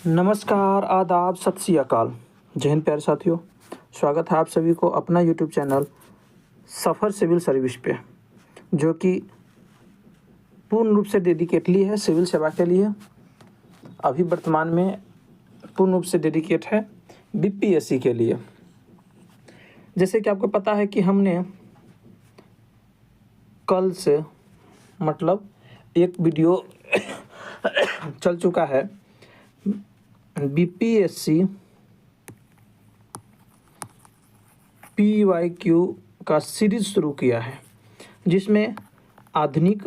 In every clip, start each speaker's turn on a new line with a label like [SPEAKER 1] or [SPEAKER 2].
[SPEAKER 1] नमस्कार, आदाब, सत श्री अकाल। जय हिंद प्यारे साथियों, स्वागत है आप सभी को अपना यूट्यूब चैनल सफ़र सिविल सर्विस पे, जो कि पूर्ण रूप से डेडिकेटली है सिविल सेवा के लिए। अभी वर्तमान में पूर्ण रूप से डेडिकेट है बीपीएससी के लिए। जैसे कि आपको पता है कि हमने कल से मतलब एक वीडियो चल चुका है बीपीएससी पीवाईक्यू का सीरीज शुरू किया है, जिसमें आधुनिक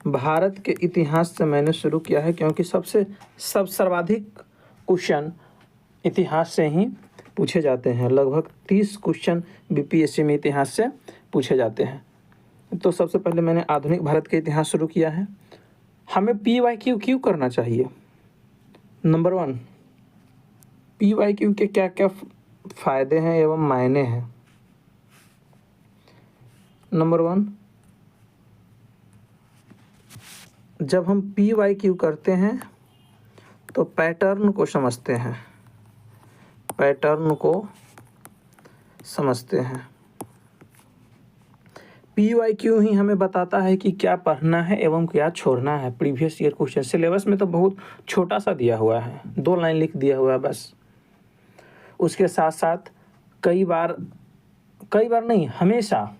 [SPEAKER 1] भारत के इतिहास से मैंने शुरू किया है, क्योंकि सर्वाधिक क्वेश्चन इतिहास से ही पूछे जाते हैं। लगभग 30 क्वेश्चन बीपीएससी में इतिहास से पूछे जाते हैं। तो सबसे पहले मैंने आधुनिक भारत के इतिहास शुरू किया है। हमें पीवाईक्यू क्यों करना चाहिए? नंबर 1, पीवाईक्यू के क्या क्या फ़ायदे हैं एवं मायने हैं। नंबर 1, जब हम पीवाईक्यू करते हैं तो पैटर्न को समझते हैं, पीवाईक्यू ही हमें बताता है कि क्या पढ़ना है एवं क्या छोड़ना है। प्रीवियस ईयर क्वेश्चन सिलेबस में तो बहुत छोटा सा दिया हुआ है, 2 लाइन लिख दिया हुआ है बस। उसके साथ साथ कई बार नहीं, हमेशा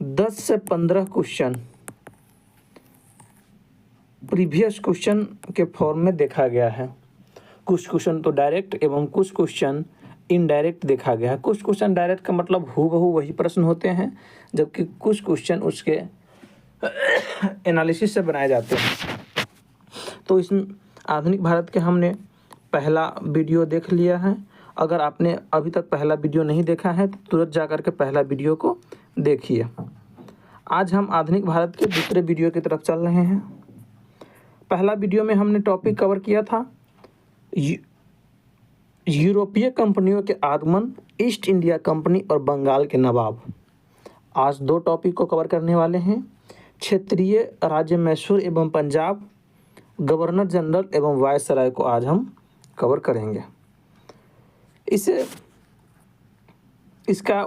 [SPEAKER 1] 10 से 15 क्वेश्चन प्रीवियस क्वेश्चन के फॉर्म में देखा गया है। कुछ क्वेश्चन तो डायरेक्ट एवं कुछ क्वेश्चन इनडायरेक्ट देखा गया है। कुछ क्वेश्चन डायरेक्ट का मतलब हूबहू वही प्रश्न होते हैं, जबकि कुछ क्वेश्चन उसके एनालिसिस से बनाए जाते हैं। तो इसमें आधुनिक भारत के हमने पहला वीडियो देख लिया है। अगर आपने अभी तक पहला वीडियो नहीं देखा है तो तुरंत जाकर के पहला वीडियो को देखिए। आज हम आधुनिक भारत के दूसरे वीडियो की तरफ चल रहे हैं। पहला वीडियो में हमने टॉपिक कवर किया था यूरोपीय कंपनियों के आगमन, ईस्ट इंडिया कंपनी और बंगाल के नवाब। आज 2 टॉपिक को कवर करने वाले हैं। क्षेत्रीय राज्य मैसूर एवं पंजाब, गवर्नर जनरल एवं वायसराय को आज हम कवर करेंगे। इसका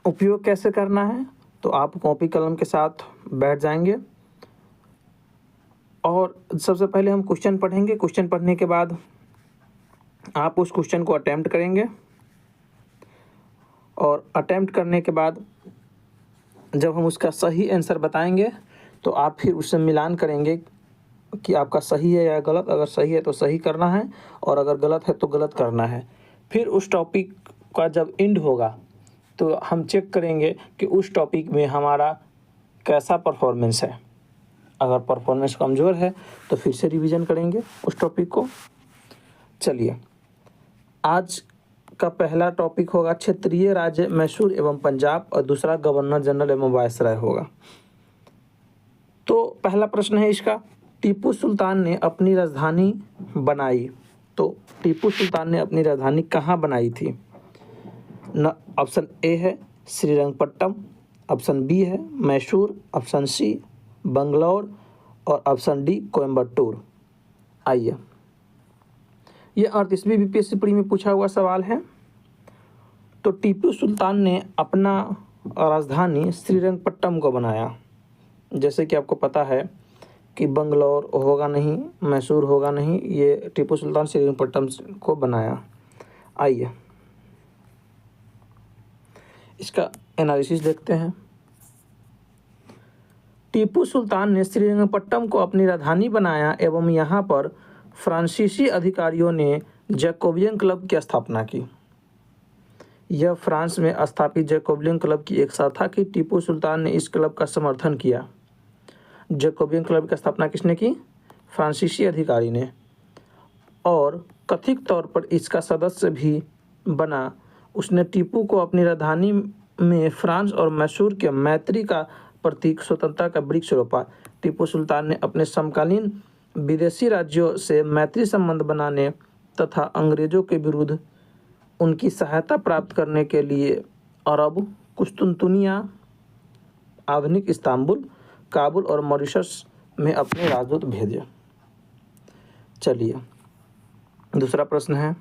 [SPEAKER 1] उपयोग कैसे करना है, तो आप कॉपी कलम के साथ बैठ जाएंगे और सबसे पहले हम क्वेश्चन पढ़ेंगे। क्वेश्चन पढ़ने के बाद आप उस क्वेश्चन को अटेम्प्ट करेंगे और अटेम्प्ट करने के बाद जब हम उसका सही आंसर बताएंगे तो आप फिर उससे मिलान करेंगे कि आपका सही है या गलत। अगर सही है तो सही करना है और अगर गलत है तो गलत करना है। फिर उस टॉपिक का जब एंड होगा तो हम चेक करेंगे कि उस टॉपिक में हमारा कैसा परफॉर्मेंस है। अगर परफॉर्मेंस कमज़ोर है तो फिर से रिवीजन करेंगे उस टॉपिक को। चलिए, आज का पहला टॉपिक होगा क्षेत्रीय राज्य मैसूर एवं पंजाब और दूसरा गवर्नर जनरल एवं वायसराय होगा। तो पहला प्रश्न है इसका, टीपू सुल्तान ने अपनी राजधानी बनाई। तो टीपू सुल्तान ने अपनी राजधानी कहाँ बनाई थी? ऑप्शन ए है श्रीरंगपट्टम, ऑप्शन बी है मैसूर, ऑप्शन सी बंगलौर और ऑप्शन डी कोयम्बटूर। आइए, ये 38वीं बीपीएससी प्री में पूछा हुआ सवाल है। तो टीपू सुल्तान ने अपना राजधानी श्रीरंगपट्टम को बनाया। जैसे कि आपको पता है कि बंगलौर होगा नहीं, मैसूर होगा नहीं, ये टीपू सुल्तान श्रीरंगपट्टम को बनाया। आइए इसका एनालिसिस देखते हैं। टीपू सुल्तान ने श्रीरंगपट्टम को अपनी राजधानी बनाया एवं यहाँ पर फ्रांसीसी अधिकारियों ने जैकोबियन क्लब की स्थापना की। यह फ्रांस में स्थापित जैकोबियन क्लब की एक शाखा की। टीपू सुल्तान ने इस क्लब का समर्थन किया। जैकोबियन क्लब की स्थापना किसने की? फ्रांसीसी अधिकारी ने। और कथित तौर पर इसका सदस्य भी बना। उसने टीपू को अपनी राजधानी में फ्रांस और मैसूर के मैत्री का प्रतीक स्वतंत्रता का वृक्ष रोपा। टीपू सुल्तान ने अपने समकालीन विदेशी राज्यों से मैत्री संबंध बनाने तथा अंग्रेजों के विरुद्ध उनकी सहायता प्राप्त करने के लिए अरब, कुस्तुनतुनिया, आधुनिक इस्तांबुल, काबुल और मॉरिशस में अपने राजदूत भेजे। चलिए दूसरा प्रश्न है,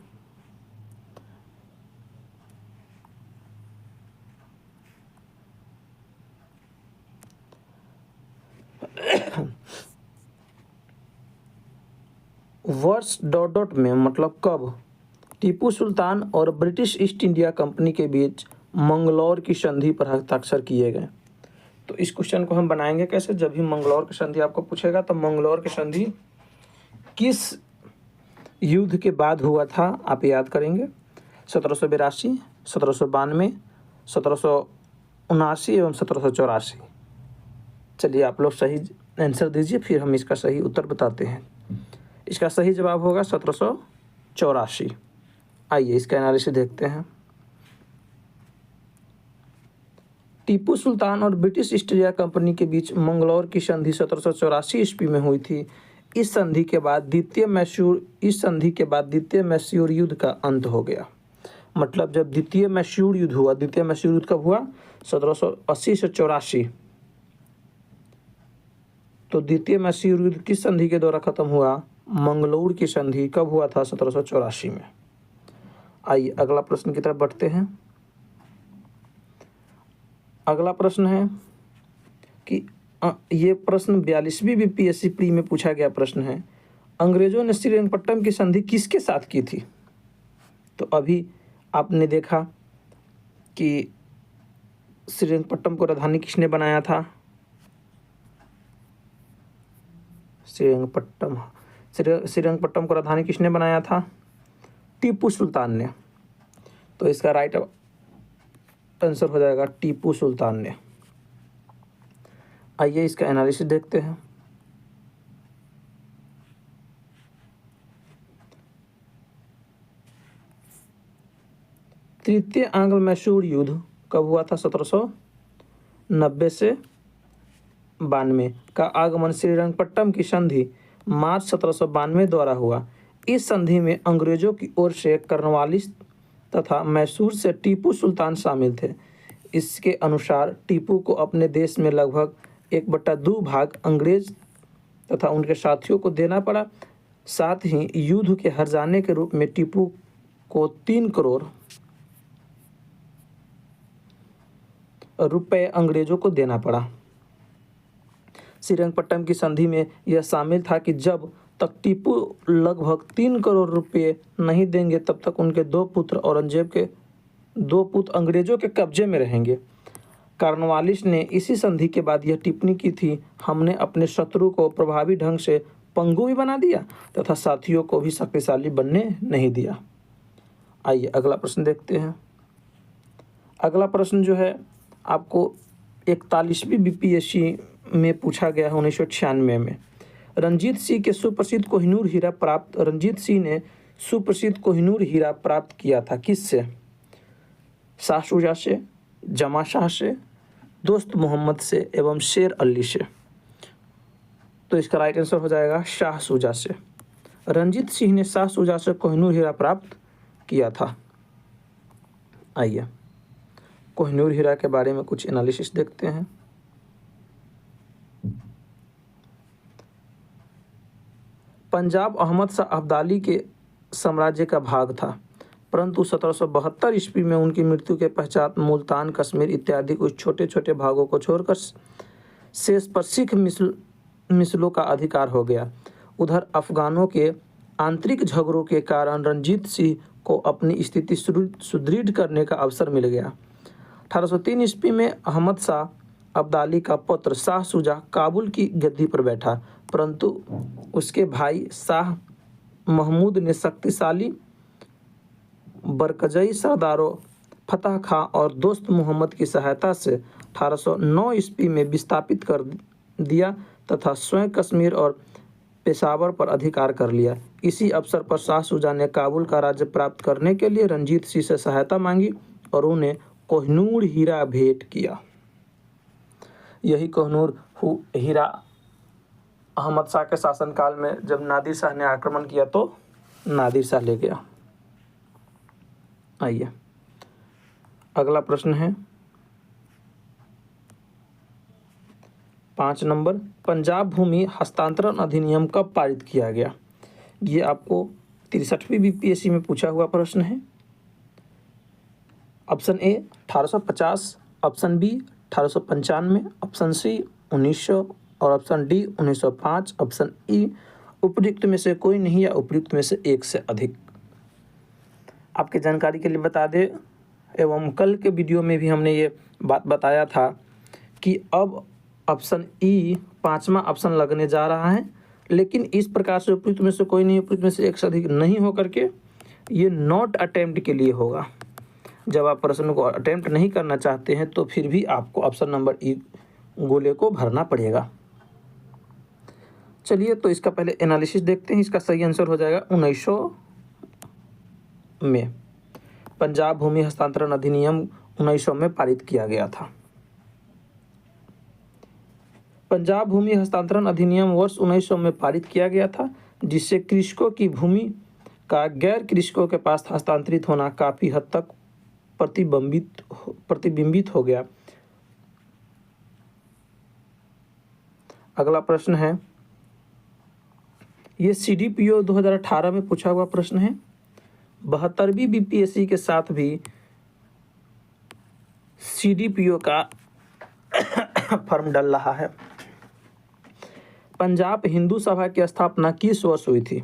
[SPEAKER 1] वर्ष डॉट डॉट में मतलब कब टीपू सुल्तान और ब्रिटिश ईस्ट इंडिया कंपनी के बीच मंगलौर की संधि पर हस्ताक्षर किए गए। तो इस क्वेश्चन को हम बनाएंगे कैसे, जब भी मंगलौर की संधि आपको पूछेगा तो मंगलौर की संधि किस युद्ध के बाद हुआ था आप याद करेंगे। 1782, 1792, 1779 एवं 1784। चलिए आप लोग सही आंसर दीजिए, फिर हम इसका सही उत्तर बताते हैं। इसका सही जवाब होगा 1784। आइए इसका एनालिसिस देखते हैं। टीपू सुल्तान और ब्रिटिश ईस्ट इंडिया कंपनी के बीच मंगलौर की संधि 1784 ईस्वी में हुई थी। इस संधि के बाद द्वितीय मैसूर युद्ध का अंत हो गया। मतलब जब द्वितीय मैसूर युद्ध हुआ, द्वितीय मैसूर युद्ध कब हुआ, 1780 से 84। तो द्वितीय मैसूर युद्ध किस संधि के द्वारा खत्म हुआ, मंगलौर की संधि कब हुआ था, 1784 में। आइए अगला प्रश्न की तरफ बढ़ते हैं। अगला प्रश्न है कि ये प्रश्न 42वीं बीपीएससी प्री में पूछा गया प्रश्न है, अंग्रेजों ने श्रीरंगपट्टम की संधि किसके साथ की थी। तो अभी आपने देखा कि श्रीरंगपट्टम को राजधानी किसने बनाया था, श्रीरंगपट्टम को राजधानी किसने बनाया था, टीपू सुल्तान ने। तो इसका राइट आंसर हो जाएगा टीपू सुल्तान ने। आइए इसका एनालिसिस देखते हैं। तृतीय आंग्ल मैसूर युद्ध कब हुआ था, 1790 से 92 का आगमन श्रीरंगपट्टम की संधि मार्च 1792 द्वारा हुआ। इस संधि में अंग्रेजों की ओर से कर्नवालिस तथा मैसूर से टीपू सुल्तान शामिल थे। इसके अनुसार टीपू को अपने देश में लगभग 1/2 भाग अंग्रेज तथा उनके साथियों को देना पड़ा। साथ ही युद्ध के हर्जाने के रूप में टीपू को 3 करोड़ रुपए अंग्रेजों को देना पड़ा। श्रीरंगपट्टम की संधि में यह शामिल था कि जब तक टीपू लगभग 3 करोड़ रुपए नहीं देंगे तब तक उनके 2 पुत्र औरंगजेब के 2 पुत्र अंग्रेजों के कब्जे में रहेंगे। कॉर्नवालिस ने इसी संधि के बाद यह टिप्पणी की थी, हमने अपने शत्रु को प्रभावी ढंग से पंगु भी बना दिया तथा साथियों को भी शक्तिशाली बनने नहीं दिया। आइए अगला प्रश्न देखते हैं। अगला प्रश्न जो है आपको 41वीं बीपीएससी में पूछा गया है 1996 में। रंजीत सिंह ने सुप्रसिद्ध कोहिनूर हीरा प्राप्त किया था किससे, शाह शुजा से, जमा शाह से, दोस्त मोहम्मद से एवं शेर अली से। तो इसका राइट आंसर हो जाएगा शाह शुजा से। रंजीत सिंह ने शाह शुजा से कोहिनूर हीरा प्राप्त किया था। आइए कोहिनूर हीरा के बारे में कुछ एनालिसिस देखते हैं। पंजाब अहमद शाह अब्दाली के साम्राज्य का भाग था, परंतु 1772 ईस्वी में उनकी मृत्यु के पश्चात मुल्तान, कश्मीर इत्यादि कुछ छोटे छोटे भागों को छोड़कर शेष पर सिख मिसलों का अधिकार हो गया। उधर अफगानों के आंतरिक झगड़ों के कारण रंजीत सिंह को अपनी स्थिति सुदृढ़ करने का अवसर मिल गया। 1803 ईस्वी में अहमद शाह अब्दाली का पुत्र शाह शुजा काबुल की गद्दी पर बैठा, परंतु उसके भाई शाह महमूद ने शक्तिशाली बरकजई सरदारों फतह खां और दोस्त मोहम्मद की सहायता से 1809 ईस्वी में विस्थापित कर दिया तथा स्वयं कश्मीर और पेशावर पर अधिकार कर लिया। इसी अवसर पर शाह शुजा ने काबुल का राज्य प्राप्त करने के लिए रंजीत सिंह से सहायता मांगी और उन्हें कोहिनूर हीरा भेंट किया। यही कोहिनूर हीरा अहमद शाह के शासनकाल में जब नादिर शाह ने आक्रमण किया तो नादिर शाह ले गया। आइए अगला प्रश्न है 5 नंबर, पंजाब भूमि हस्तांतरण अधिनियम कब पारित किया गया। ये आपको 63वीं बीपीएससी में पूछा हुआ प्रश्न है। Option A 1850, option B 1895, option C 1900 और ऑप्शन डी 1905, ऑप्शन ई उपयुक्त में से कोई नहीं या उपयुक्त में से एक से अधिक। आपके जानकारी के लिए बता दें, एवं कल के वीडियो में भी हमने ये बात बताया था कि अब ऑप्शन ई 5वां ऑप्शन लगने जा रहा है, लेकिन इस प्रकार से उपयुक्त में से कोई नहीं, उपयुक्त में से एक से अधिक नहीं हो करके ये नॉट अटेम्प्ट के लिए होगा। जब आप प्रश्न को अटेम्प्ट नहीं करना चाहते हैं तो फिर भी आपको ऑप्शन नंबर ई गोले को भरना पड़ेगा। चलिए तो इसका पहले एनालिसिस देखते हैं। इसका सही आंसर हो जाएगा 1900 में पंजाब भूमि हस्तांतरण अधिनियम 1900 में पारित किया गया था। पंजाब भूमि हस्तांतरण अधिनियम वर्ष 1900 में पारित किया गया था, जिससे कृषकों की भूमि का गैर कृषकों के पास हस्तांतरित होना काफ़ी हद तक प्रतिबिंबित हो गया। अगला प्रश्न है, ये CDPO 2018 में पूछा हुआ प्रश्न है। 72वीं बीपीएससी के साथ भी CDPO का फॉर्म डल रहा है। पंजाब हिंदू सभा की स्थापना किस वर्ष हुई थी?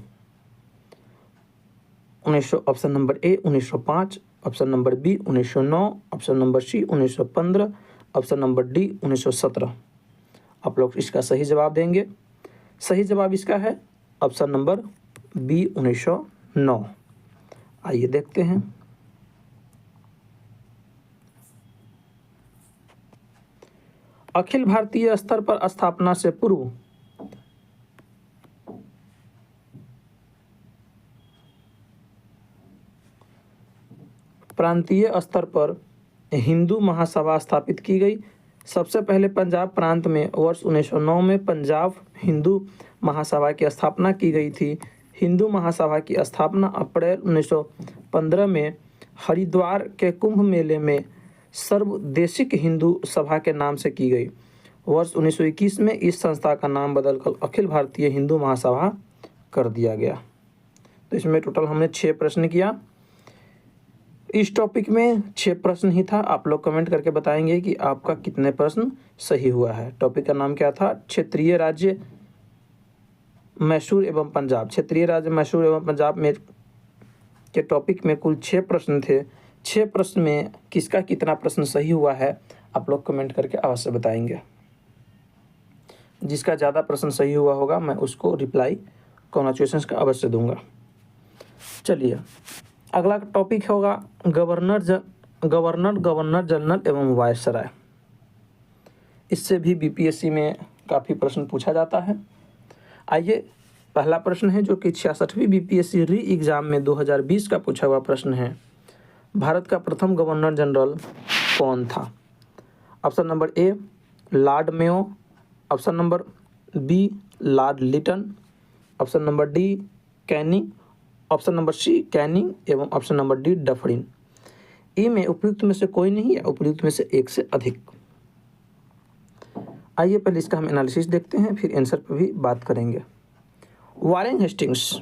[SPEAKER 1] 1900, option number A 1905, option number B 1909, option number C 1915, option number D 1917। आप लोग इसका सही जवाब देंगे। सही जवाब इसका है ऑप्शन नंबर बी 1909। आइए देखते हैं। अखिल भारतीय स्तर पर स्थापना से पूर्व प्रांतीय स्तर पर हिंदू महासभा स्थापित की गई। सबसे पहले पंजाब प्रांत में वर्ष 1909 में पंजाब हिंदू महासभा की स्थापना की गई थी। हिंदू महासभा की स्थापना अप्रैल 1915 में हरिद्वार के कुंभ मेले में सर्वदेशिक हिंदू सभा के नाम से की गई। वर्ष 1921 में इस संस्था का नाम बदलकर अखिल भारतीय हिंदू महासभा कर दिया गया। तो इसमें टोटल हमने 6 प्रश्न किया। इस टॉपिक में 6 प्रश्न ही था। आप लोग कमेंट करके बताएंगे कि आपका कितने प्रश्न सही हुआ है। टॉपिक का नाम क्या था? क्षेत्रीय राज्य मैसूर एवं पंजाब। क्षेत्रीय राज्य मैसूर एवं पंजाब में के टॉपिक में कुल 6 प्रश्न थे। 6 प्रश्न में किसका कितना प्रश्न सही हुआ है आप लोग कमेंट करके अवश्य बताएंगे। जिसका ज़्यादा प्रश्न सही हुआ होगा मैं उसको रिप्लाई कॉन्ग्रेचुलेशंस का अवश्य दूंगा। चलिए अगला टॉपिक होगा गवर्नर जनरल एवं वायसराय। इससे भी बीपीएससी में काफ़ी प्रश्न पूछा जाता है। आइए पहला प्रश्न है जो कि 66वीं बीपीएससी री एग्ज़ाम में 2020 का पूछा हुआ प्रश्न है। भारत का प्रथम गवर्नर जनरल कौन था? Option number A Lord Mayo, option number B Lord Lytton, option number D Canning, option number C Canning एवं ऑप्शन नंबर डी डफरिन। ई में उपयुक्त में से कोई नहीं या उपयुक्त में से एक से अधिक। आइए पहले इसका हम एनालिसिस देखते हैं, फिर आंसर पर भी बात करेंगे। वारेन हेस्टिंग्स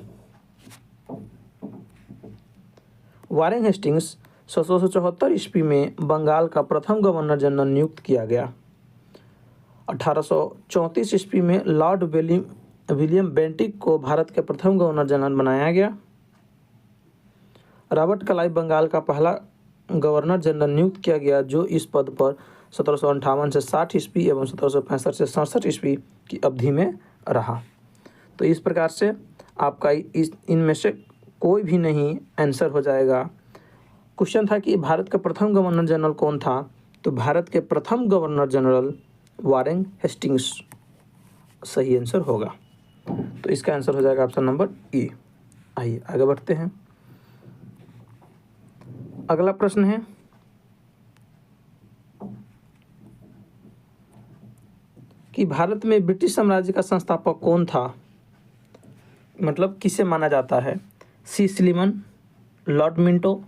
[SPEAKER 1] 1774 ईस्वी में बंगाल का प्रथम गवर्नर जनरल नियुक्त किया गया। 1834 ईस्वी में लॉर्ड विलियम बेंटिक को भारत के प्रथम गवर्नर जनरल बनाया गया। रॉबर्ट क्लाइव बंगाल का पहला गवर्नर जनरल नियुक्त किया गया, जो इस पद पर 1758 से 60 ईस्वी एवं 1765 से 67 ईस्वी की अवधि में रहा। तो इस प्रकार से आपका इनमें से कोई भी नहीं आंसर हो जाएगा। क्वेश्चन था कि भारत का प्रथम गवर्नर जनरल कौन था, तो भारत के प्रथम गवर्नर जनरल वारेन हेस्टिंग्स सही आंसर होगा। तो इसका आंसर हो जाएगा ऑप्शन नंबर ई। आइए आगे बढ़ते हैं। अगला प्रश्न है कि भारत में ब्रिटिश साम्राज्य का संस्थापक कौन था, मतलब किसे माना जाता है? C Sleeman, Lord Minto,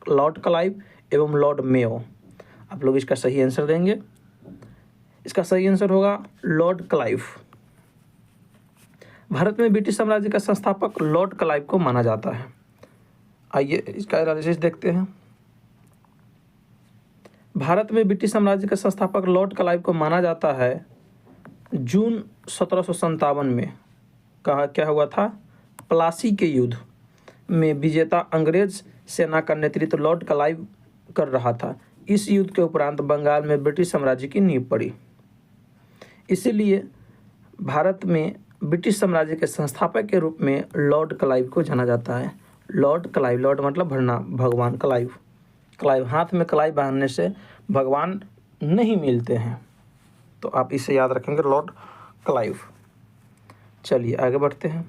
[SPEAKER 1] Lord Clive एवं लॉर्ड मेयो। आप लोग इसका सही आंसर देंगे। इसका सही आंसर होगा लॉर्ड क्लाइव। भारत में ब्रिटिश साम्राज्य का संस्थापक लॉर्ड क्लाइव को माना जाता है। आइए इसका एनालिसिस देखते हैं। भारत में ब्रिटिश साम्राज्य के संस्थापक लॉर्ड क्लाइव को माना जाता है। जून 1757 में कहा क्या हुआ था, प्लासी के युद्ध में विजेता अंग्रेज सेना का नेतृत्व लॉर्ड क्लाइव कर रहा था। इस युद्ध के उपरांत बंगाल में ब्रिटिश साम्राज्य की नींव पड़ी। इसीलिए भारत में ब्रिटिश साम्राज्य के संस्थापक के रूप में लॉर्ड क्लाइव को जाना जाता है। लॉर्ड क्लाइव, लॉर्ड मतलब भरना, भगवान, क्लाइव, क्लाइव, हाथ में क्लाइव बांधने से भगवान नहीं मिलते हैं, तो आप इसे याद रखेंगे, लॉर्ड क्लाइव। चलिए आगे बढ़ते हैं।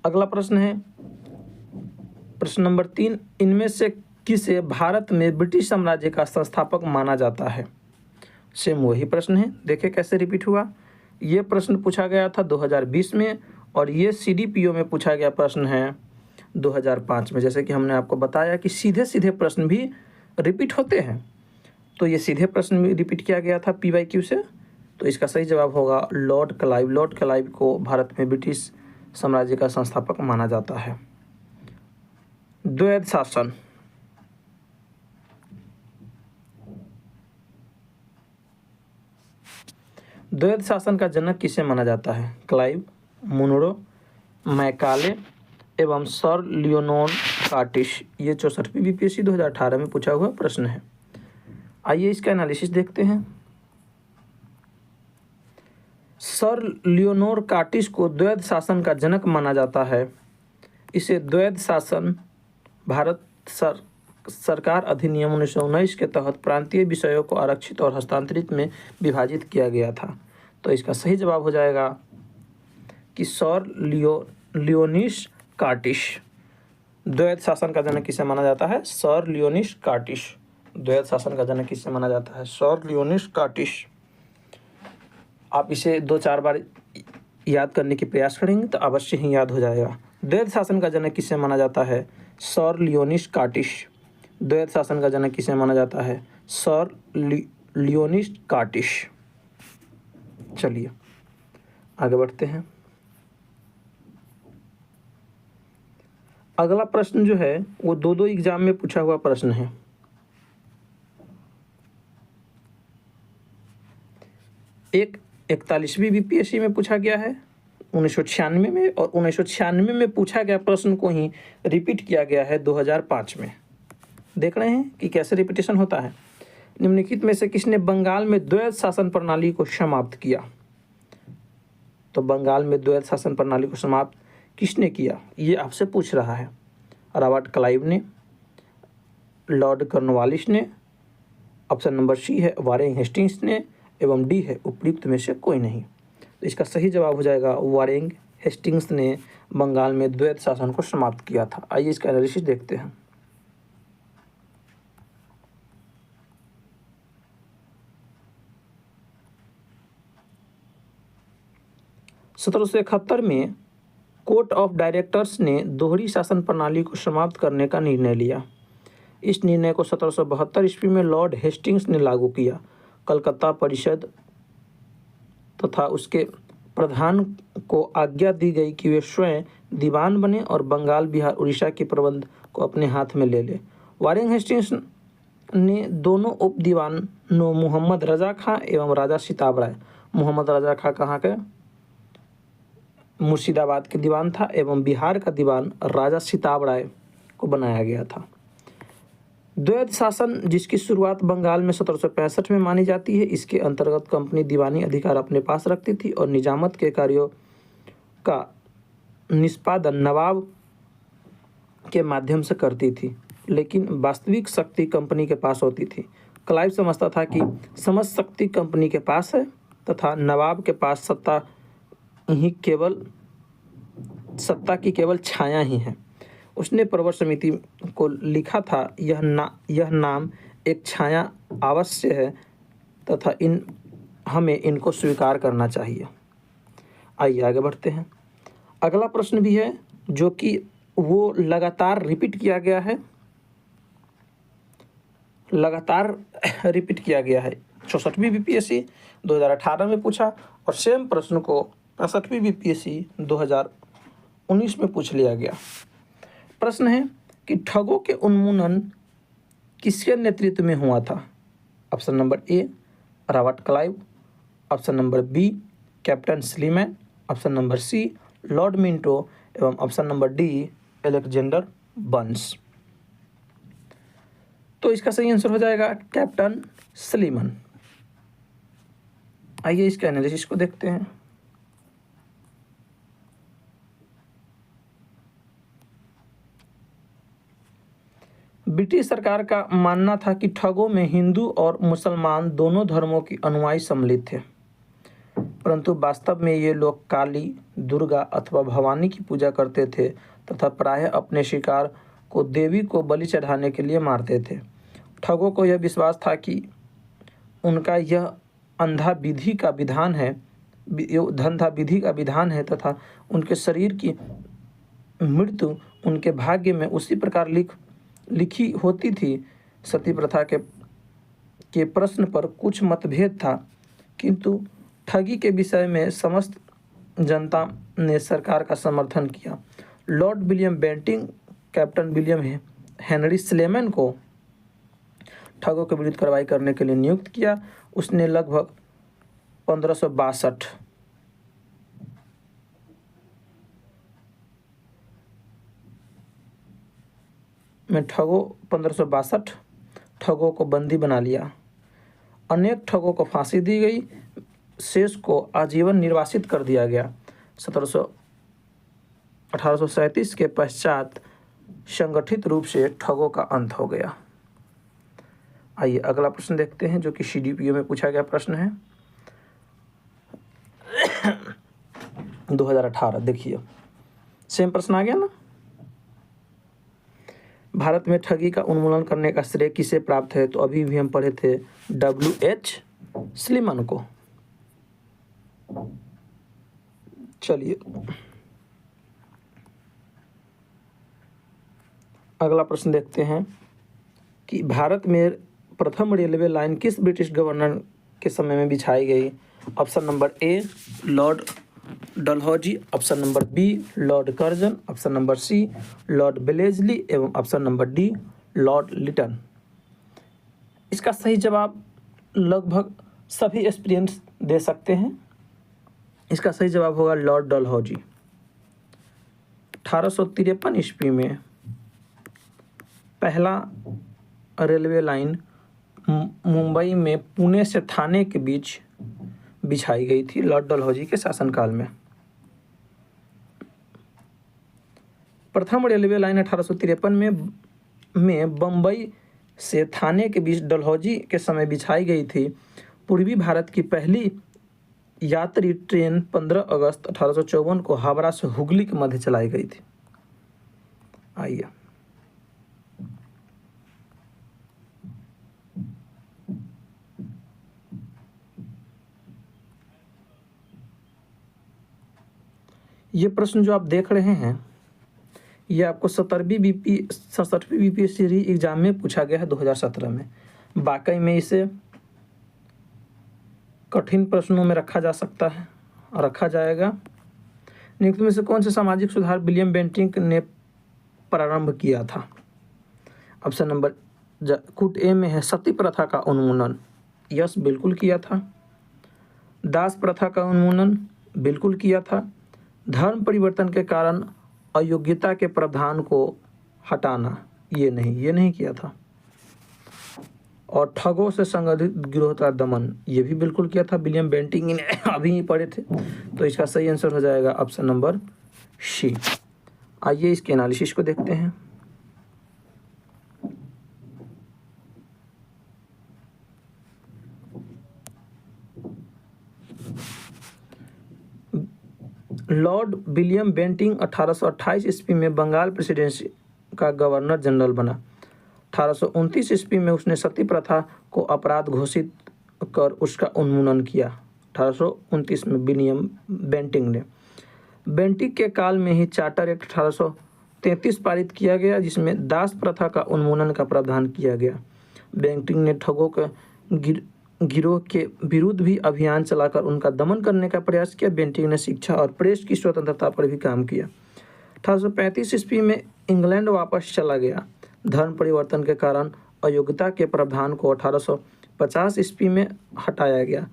[SPEAKER 1] अगला प्रश्न है प्रश्न नंबर 3, इनमें से किसे भारत में ब्रिटिश साम्राज्य का संस्थापक माना जाता है। सेम वही प्रश्न है, देखें कैसे रिपीट हुआ। ये प्रश्न पूछा गया था 2020 में और ये CDPO में पूछा गया प्रश्न है 2005 में। जैसे कि हमने आपको बताया कि सीधे सीधे प्रश्न भी रिपीट होते हैं, तो ये सीधे प्रश्न भी रिपीट किया गया था PYQ से। तो इसका सही जवाब होगा लॉर्ड क्लाइव। लॉर्ड क्लाइव को भारत में ब्रिटिश साम्राज्य का संस्थापक माना जाता है। द्वैध शासन, द्वैध शासन का जनक किसे माना जाता है। क्लाइव, मुनरो, मैकाले एवं सर लियोनोर कार्टिश। ये 64वीं BPSC 2018 में पूछा हुआ प्रश्न है। आइए इसका एनालिसिस देखते हैं। सर लियोनोर कार्टिश को द्वैध शासन का जनक माना जाता है। इसे द्वैध शासन भारत सरकार अधिनियम 1919 के तहत प्रांतीय विषयों को आरक्षित और हस्तांतरित में विभाजित किया गया था। तो इसका सही जवाब हो जाएगा कि सर लियोनिस कार्टिश। द्वैध शासन का जनक किसे माना जाता है, सर लियोनिस कार्टिश। द्वैध शासन का जनक किसे माना जाता है, सर लियोनिस कार्टिश। आप इसे 2-4 बार याद करने की प्रयास करेंगे तो अवश्य ही याद हो जाएगा। द्वैध शासन का जनक किसे माना जाता है, सर लियोनिस कार्टिश। द्वैध शासन का जनक किसे माना जाता है, सर लियोनिस कार्टिश। चलिए आगे बढ़ते हैं। अगला प्रश्न जो है वो 2 एग्जाम में पूछा हुआ प्रश्न है। एक 41वीं BPSC में पूछा गया है 1996 में, और 1996 में पूछा गया प्रश्न को ही रिपीट किया गया है 2005 में। देख रहे हैं कि कैसे रिपीटेशन होता है। निम्नलिखित में से किसने बंगाल में द्वैध शासन प्रणाली को समाप्त किया। तो बंगाल में द्वैध शासन प्रणाली को समाप्त किसने किया, ये आपसे पूछ रहा है। रॉबर्ट क्लाइव ने, लॉर्ड कॉर्नवालिस ने, ऑप्शन नंबर C है वारेन हेस्टिंग्स ने, एवं D है उपयुक्त में से कोई नहीं। तो इसका सही जवाब हो जाएगा वारेन हेस्टिंग्स ने बंगाल में द्वैध शासन को समाप्त किया था। आइए इसका एनालिसिस देखते हैं। 1771 में कोर्ट ऑफ डायरेक्टर्स ने दोहरी शासन प्रणाली को समाप्त करने का निर्णय लिया। इस निर्णय को 1772 ईस्वी में लॉर्ड हेस्टिंग्स ने लागू किया। कलकत्ता परिषद तथा उसके प्रधान को आज्ञा दी गई कि वे स्वयं दीवान बने और बंगाल, बिहार, उड़ीसा के प्रबंध को अपने हाथ में ले ले। वारेन हेस्टिंग्स ने दोनों उप दीवानों मोहम्मद रजा खां एवं राजा सिताब राय, मोहम्मद रजा खां कहाँ के, मुर्शिदाबाद के दीवान था, एवं बिहार का दीवान राजा सिताब राय को बनाया गया था। द्वैध शासन जिसकी शुरुआत बंगाल में 1765 में मानी जाती है, इसके अंतर्गत कंपनी दीवानी अधिकार अपने पास रखती थी और निजामत के कार्यों का निष्पादन नवाब के माध्यम से करती थी, लेकिन वास्तविक शक्ति कंपनी के पास होती थी। क्लाइव समझता था कि समस्त शक्ति कंपनी के पास है तथा नवाब के पास सत्ता की केवल छाया ही है। उसने प्रवर समिति को लिखा था, यह नाम एक छाया अवश्य है तथा हमें इनको स्वीकार करना चाहिए। आइए आगे बढ़ते हैं। अगला प्रश्न भी है जो कि वो लगातार रिपीट किया गया है, 64वीं BPSC 2018 में पूछा और सेम प्रश्न को 65वीं बीपीएससी 2019 में पूछ लिया गया। प्रश्न है कि ठगों के उन्मूलन किसके नेतृत्व में हुआ था? Option number A Robert Clive, option number B Captain Sleeman, option number C Lord Minto एवं option number D Alexander Burnes. तो इसका सही आंसर हो जाएगा कैप्टन स्लीमैन। आइए इसके एनालिसिस को देखते हैं। ब्रिटिश सरकार का मानना था कि ठगों में हिंदू और मुसलमान दोनों धर्मों की अनुयायी सम्मिलित थे, परंतु वास्तव में ये लोग काली, दुर्गा अथवा भवानी की पूजा करते थे तथा प्रायः अपने शिकार को देवी को बलि चढ़ाने के लिए मारते थे। ठगों को यह विश्वास था कि उनका यह अंधा विधि का विधान है, धंधा विधि का विधान है तथा उनके शरीर की मृत्यु उनके भाग्य में उसी प्रकार लिखी होती थी। सती प्रथा के प्रश्न पर कुछ मतभेद था, किंतु ठगी के विषय में समस्त जनता ने सरकार का समर्थन किया। Lord William Bentinck captain William Henry Sleeman को ठगों के विरुद्ध कार्रवाई करने के लिए नियुक्त किया। उसने लगभग 1562 में 1562 ठगों को बंदी बना लिया। अनेक ठगों को फांसी दी गई, शेष को आजीवन निर्वासित कर दिया गया। 1837 के पश्चात संगठित रूप से ठगों का अंत हो गया। आइए अगला प्रश्न देखते हैं, जो कि सीडीपीओ में पूछा गया प्रश्न है 2018। देखिए सेम प्रश्न आ गया ना। भारत में ठगी का उन्मूलन करने का श्रेय किसे प्राप्त है? तो अभी भी हम पढ़े थे W.H. स्लीमैन को। चलिए अगला प्रश्न देखते हैं कि भारत में प्रथम रेलवे लाइन किस ब्रिटिश गवर्नर के समय में बिछाई गई? Option number A Lord Dalhousie, option number B Lord Curzon, option number C Lord Wellesley एवं option number D Lord Lytton. इसका सही जवाब लगभग सभी एस्पिरेंट्स दे सकते हैं। इसका सही जवाब होगा लॉर्ड डलहौजी। 1853 ईस्वी में पहला रेलवे लाइन मुंबई में पुणे से थाने के बीच बिछाई गई थी लॉर्ड डलहौजी के शासनकाल में। प्रथम रेलवे लाइन 1853 में बम्बई से थाने के बीच डलहौजी के समय बिछाई गई थी। पूर्वी भारत की पहली यात्री ट्रेन 15 अगस्त 1854 को हावड़ा से हुगली के मध्य चलाई गई थी। आइए ये प्रश्न जो आप देख रहे हैं ये आपको 67वीं बीपीएससी री एग्जाम में पूछा गया है 2017 में। वाकई में इसे कठिन प्रश्नों में रखा जा सकता है और रखा जाएगा। निम्न में से कौन से सामाजिक सुधार विलियम बेंटिंक ने प्रारंभ किया था? ऑप्शन नंबर कुट ए में है सती प्रथा का उन्मूलन। यस, बिल्कुल किया था। दास प्रथा का उन्मूलन बिल्कुल किया था। धर्म परिवर्तन के कारण अयोग्यता के प्रावधान को हटाना ये नहीं किया था। और ठगों से संगठित गिरोह का दमन ये भी बिल्कुल किया था। विलियम बेंटिंक ने अभी ही पढ़े थे। तो इसका सही आंसर हो जाएगा ऑप्शन नंबर सी। आइए इसके एनालिसिस को देखते हैं। लॉर्ड विलियम बेंटिंक 1828 ईस्वी में बंगाल प्रेसिडेंसी का गवर्नर जनरल बना। 1829 ईस्वी में उसने सती प्रथा को अपराध घोषित कर उसका उन्मूलन किया। 1829 में विलियम बेंटिंक ने। बेंटिंक के काल में ही चार्टर एक्ट 1833 पारित किया गया, जिसमें दास प्रथा का उन्मूलन का प्रावधान किया गया। बेंटिंक ने ठगों के गिरोह के विरुद्ध भी अभियान चलाकर उनका दमन करने का प्रयास किया। बेंटिंक ने शिक्षा और प्रेस की स्वतंत्रता पर भी काम किया। 1835 ईस्वी में इंग्लैंड वापस चला गया। धर्म परिवर्तन के कारण अयोग्यता के प्रावधान को 1850 ईस्वी में हटाया गया।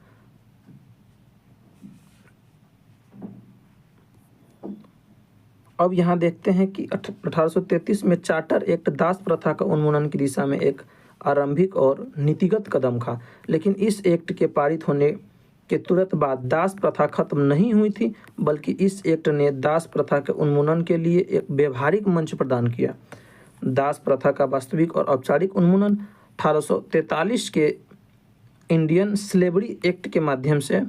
[SPEAKER 1] अब यहाँ देखते हैं कि 1833 में चार्टर एक्ट दास प्रथा का उन्मूलन की दिशा में एक आरंभिक और नीतिगत कदम था, लेकिन इस एक्ट के पारित होने के तुरंत बाद दास प्रथा खत्म नहीं हुई थी, बल्कि इस एक्ट ने दास प्रथा के उन्मूलन के लिए एक व्यवहारिक मंच प्रदान किया। दास प्रथा का वास्तविक और औपचारिक उन्मूलन 1843 के इंडियन स्लेवरी एक्ट के माध्यम से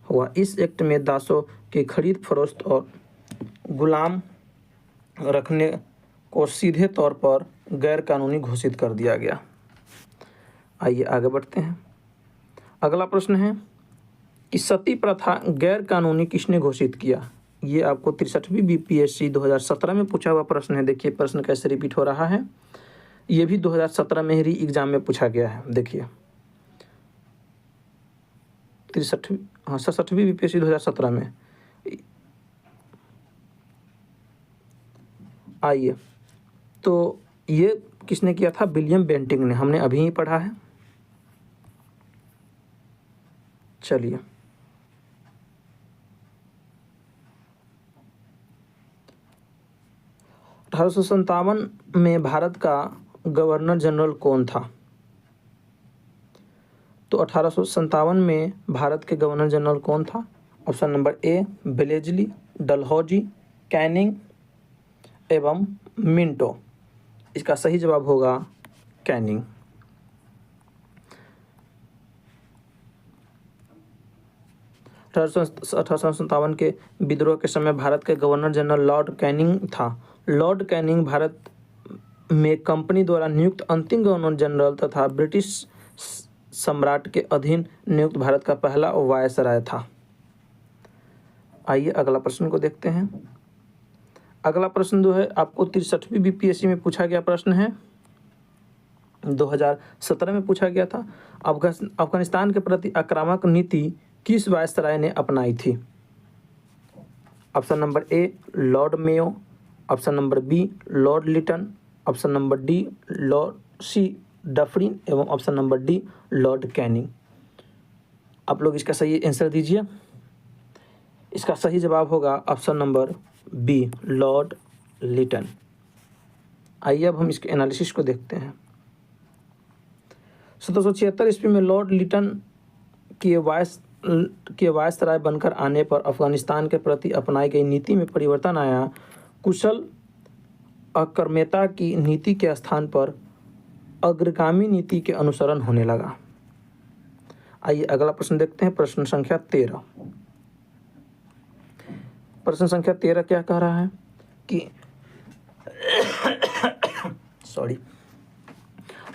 [SPEAKER 1] हुआ। इस एक्ट में दासों की खरीद फरोख्त और गुलाम रखने को सीधे तौर पर गैर कानूनी घोषित कर दिया गया। आइए आगे बढ़ते हैं। अगला प्रश्न है कि सती प्रथा गैर कानूनी किसने घोषित किया। ये आपको 63वीं बीपीएससी 2017 में पूछा हुआ प्रश्न है। देखिए प्रश्न कैसे रिपीट हो रहा है। ये भी 2017 में ही एग्जाम में पूछा गया है। देखिए 67वीं बीपीएससी 2017 में। आइए, तो ये किसने किया था? विलियम बेंटिंक ने। हमने अभी ही पढ़ा है। चलिए 1857 में भारत का गवर्नर जनरल कौन था? तो 1857 में भारत के गवर्नर जनरल कौन था? ऑप्शन नंबर ए ब्लेजली, डलहौजी, कैनिंग एवं मिंटो। इसका सही जवाब होगा कैनिंग। 1857 के विद्रोह के समय भारत के गवर्नर जनरल लॉर्ड कैनिंग था। लॉर्ड कैनिंग भारत में कंपनी द्वारा नियुक्त अंतिम गवर्नर जनरल तथा ब्रिटिश सम्राट के अधीन नियुक्त भारत का पहला वायसराय था। आइए अगला प्रश्न को देखते हैं। अगला प्रश्न जो है आपको 63वीं बीपीएससी में पूछा गया प्रश्न है, 2017 में पूछा गया था। अफगानिस्तान के प्रति आक्रामक नीति किस वायसराय ने अपनाई थी? Option number A Lord Mayo, option number B Lord Lytton, option number D Lord C Dufferin एवं option number D Lord Canning. आप लोग इसका सही आंसर दीजिए। इसका सही जवाब होगा option number B Lord Lytton. आइए अब हम इसके एनालिसिस को देखते हैं। 1776 ईस्वी में लॉर्ड लिटन के वायसराय बनकर आने पर अफगानिस्तान के प्रति अपनाई गई नीति में परिवर्तन आया। कुशल अकर्मकता की नीति के स्थान पर अग्रगामी नीति के अनुसरण होने लगा। आइए अगला प्रश्न देखते हैं। प्रश्न संख्या 13। प्रश्न संख्या 13 क्या कह रहा है कि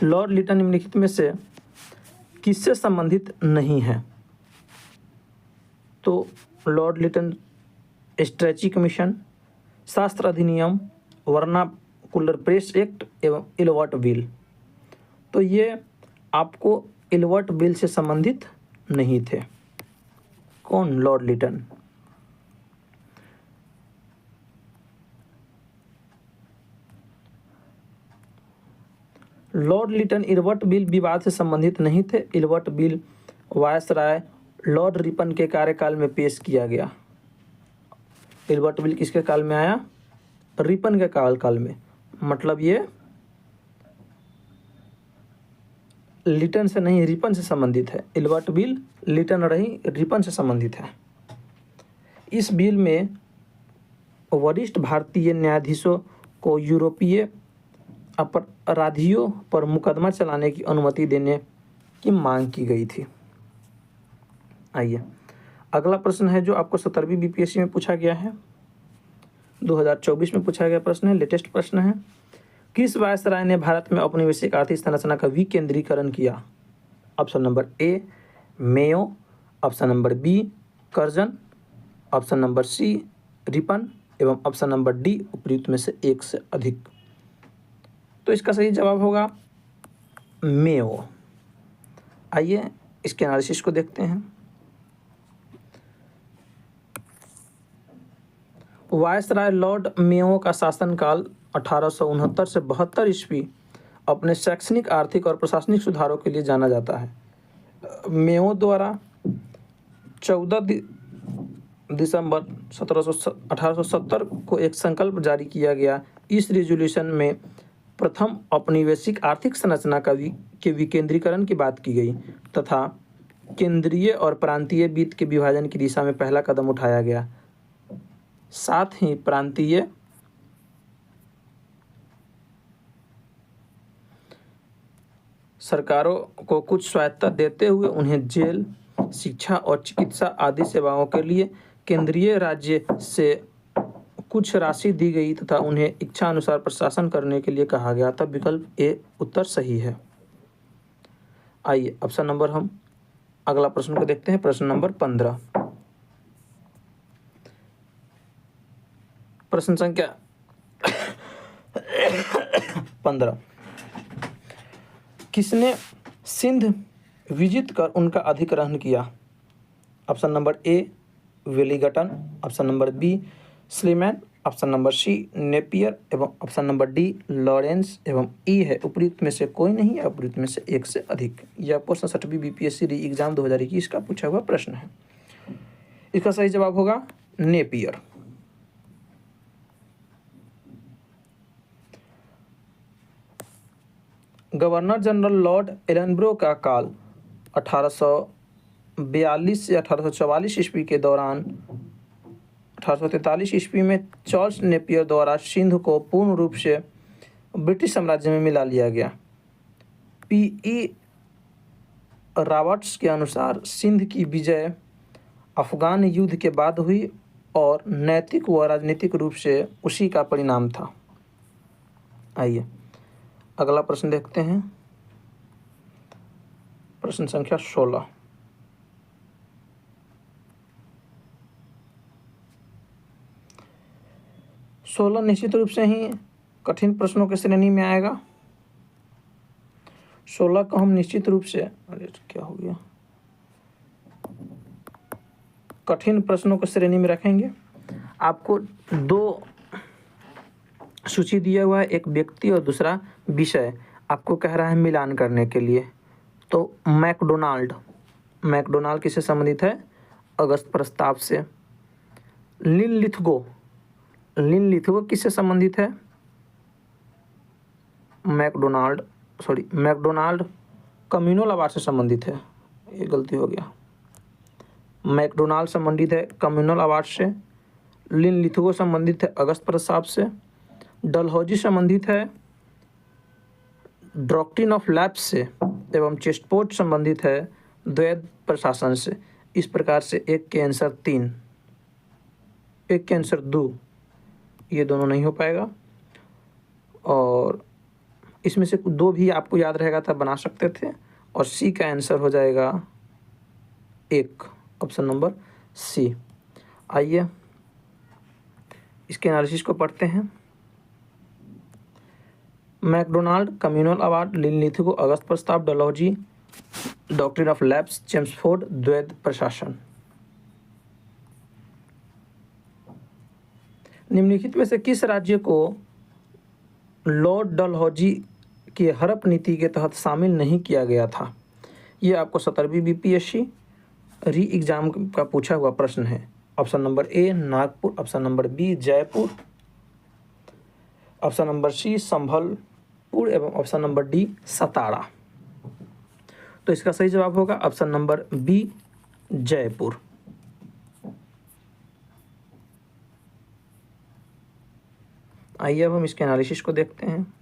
[SPEAKER 1] लॉर्ड लिटन निम्नलिखित में से किससे संबंधित नहीं है? तो लॉर्ड लिटन स्ट्रेची कमीशन, शास्त्र अधिनियम, वर्नाकुलर प्रेस एक्ट एवं इलवर्ट बिल। तो ये आपको इलवर्ट बिल से संबंधित नहीं थे। कौन? Lord Lytton. Lord Lytton Ilbert bill विवाद से संबंधित नहीं थे। Ilbert bill viceroy Lord Ripon के कार्यकाल में पेश किया गया। इलवर्ट बिल किसके काल में आया? रिपन के काल में। मतलब ये लिटन से नहीं, रिपन से संबंधित है। इलवर्ट बिल लिटन नहीं, रिपन से संबंधित है। इस बिल में वरिष्ठ भारतीय न्यायाधीशों को यूरोपीय अपराधियों पर मुकदमा चलाने की अनुमति देने की मांग की गई थी। आइए अगला प्रश्न है जो आपको 17वीं बीपीएससी में पूछा गया है, 2024 में पूछा गया प्रश्न है, लेटेस्ट प्रश्न है। किस वायसराय ने भारत में औपनिवेशिक आर्थिक संरचना का विकेंद्रीकरण किया? Option number A Mayo, option number B Curzon, option number C Ripon एवं ऑप्शन नंबर डी उपयुक्त में से एक से अधिक। तो इसका सही जवाब होगा मेयो। आइए इसके एनालिसिस को देखते हैं। वायसराय लॉर्ड मेयो का शासनकाल 1869 से 72 ईस्वी अपने शैक्षणिक, आर्थिक और प्रशासनिक सुधारों के लिए जाना जाता है। मेयो द्वारा 14 दिसंबर 1870 को एक संकल्प जारी किया गया। इस रेजोल्यूशन में प्रथम औपनिवेशिक आर्थिक संरचना के विकेंद्रीकरण की बात की गई तथा केंद्रीय और प्रांतीय वित्त के विभाजन की दिशा में पहला कदम उठाया गया। साथ ही प्रांतीय सरकारों को कुछ स्वायत्तता देते हुए उन्हें जेल, शिक्षा और चिकित्सा आदि सेवाओं के लिए केंद्रीय राज्य से कुछ राशि दी गई तथा उन्हें इच्छा अनुसार प्रशासन करने के लिए कहा गया था। विकल्प ए उत्तर सही है। आइए ऑप्शन नंबर हम अगला प्रश्न को देखते हैं। प्रश्न नंबर 15, प्रश्न संख्या 15, किसने सिंध विजित कर उनका अधिग्रहण किया? Option number A Wellington, option number B Sleeman, option number C Napier एवं ऑप्शन नंबर डी लॉरेंस एवं ई है उपयुक्त में से कोई नहीं है, उपयुक्त में से एक से अधिक। यह पोस्ट 67वीं बीपीएससी री एग्जाम 2021 का पूछा हुआ प्रश्न है। इसका सही जवाब होगा नेपियर। गवर्नर जनरल लॉर्ड एलनब्रो का काल 1842 से 1844 ईस्वी के दौरान 1843 ईस्वी में चार्ल्स नेपियर द्वारा सिंध को पूर्ण रूप से ब्रिटिश साम्राज्य में मिला लिया गया। पी.ई. रॉबर्ट्स के अनुसार सिंध की विजय अफगान युद्ध के बाद हुई और नैतिक व राजनीतिक रूप से उसी का परिणाम था। आइए अगला प्रश्न देखते हैं। प्रश्न संख्या 16, निश्चित रूप से ही कठिन प्रश्नों की श्रेणी में आएगा। 16 को हम निश्चित रूप से क्या हो गया कठिन प्रश्नों की श्रेणी में रखेंगे। आपको दो सूची दिया हुआ है, एक व्यक्ति और दूसरा विषय। आपको कह रहा है मिलान करने के लिए। तो मैकडोनाल्ड किससे संबंधित है? अगस्त प्रस्ताव से। लिनलिथगो किससे संबंधित है? मैकडोनाल्ड कम्युनल अवार्ड से संबंधित है। ये गलती हो गया। मैकडोनाल्ड संबंधित है कम्युनल अवार्ड से। लिनलिथगो संबंधित है अगस्त प्रस्ताव से। डलहौजी संबंधित है डॉक्ट्रिन ऑफ लैप्स से एवं चेस्टपोर्ट संबंधित है द्वैध प्रशासन से। इस प्रकार से एक के आंसर 3, एक के आंसर 2, ये दोनों नहीं हो पाएगा। और इसमें से 2 भी आपको याद रहेगा तब बना सकते थे। और सी का आंसर हो जाएगा 1, ऑप्शन नंबर सी। आइए इसके एनालिसिस को पढ़ते हैं। मैकडोनाल्ड कम्युनल अवार्ड, लिनलिथगो अगस्त प्रस्ताव, Dalhousie doctrine of lapse, Chelmsford द्वैध प्रशासन। निम्नलिखित में से किस राज्य को लॉर्ड डलहौजी की हड़प नीति के तहत शामिल नहीं किया गया था? ये आपको 17वीं बीपीएससी री एग्जाम का पूछा हुआ प्रश्न है। Option number A Nagpur, option number B Jaipur, option number C Sambalpur एवं ऑप्शन नंबर डी सतारा। तो इसका सही जवाब होगा ऑप्शन नंबर बी जयपुर। आइए अब हम इसके एनालिसिस को देखते हैं।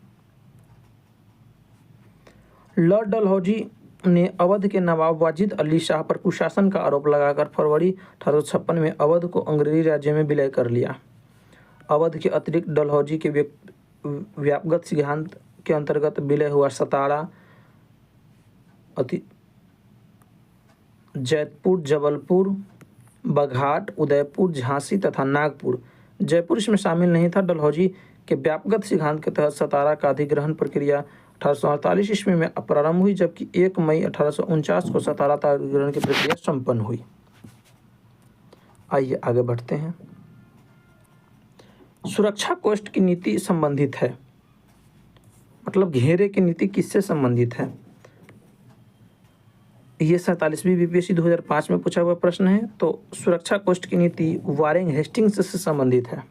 [SPEAKER 1] लॉर्ड डलहौजी ने अवध के नवाब वाजिद अली शाह पर कुशासन का आरोप लगाकर फरवरी 1856 में अवध को अंग्रेजी राज्य में विलय कर लिया। अवध के अतिरिक्त डलहौजी के व्यापक सिद्धांत के अंतर्गत विलय हुआ सतारा, जैतपुर, जबलपुर, बघाट, उदयपुर, झांसी तथा नागपुर। जयपुर इसमें शामिल नहीं था। डलहौजी के व्यापक सिद्धांत के तहत सतारा का अधिग्रहण प्रक्रिया 1848 ईस्वी में प्रारंभ हुई, जबकि 1 मई 1849 को सतारा तारीखीकरण की प्रक्रिया संपन्न हुई। आइए आगे बढ़ते हैं। सुरक्षा कोष्ठ की नीति संबंधित है, मतलब घेरे की नीति किससे संबंधित है? ये 47वीं बीपीएससी 2005 में पूछा हुआ प्रश्न है। तो सुरक्षा कोष्ठ की नीति वारेन हेस्टिंग्स से संबंधित है।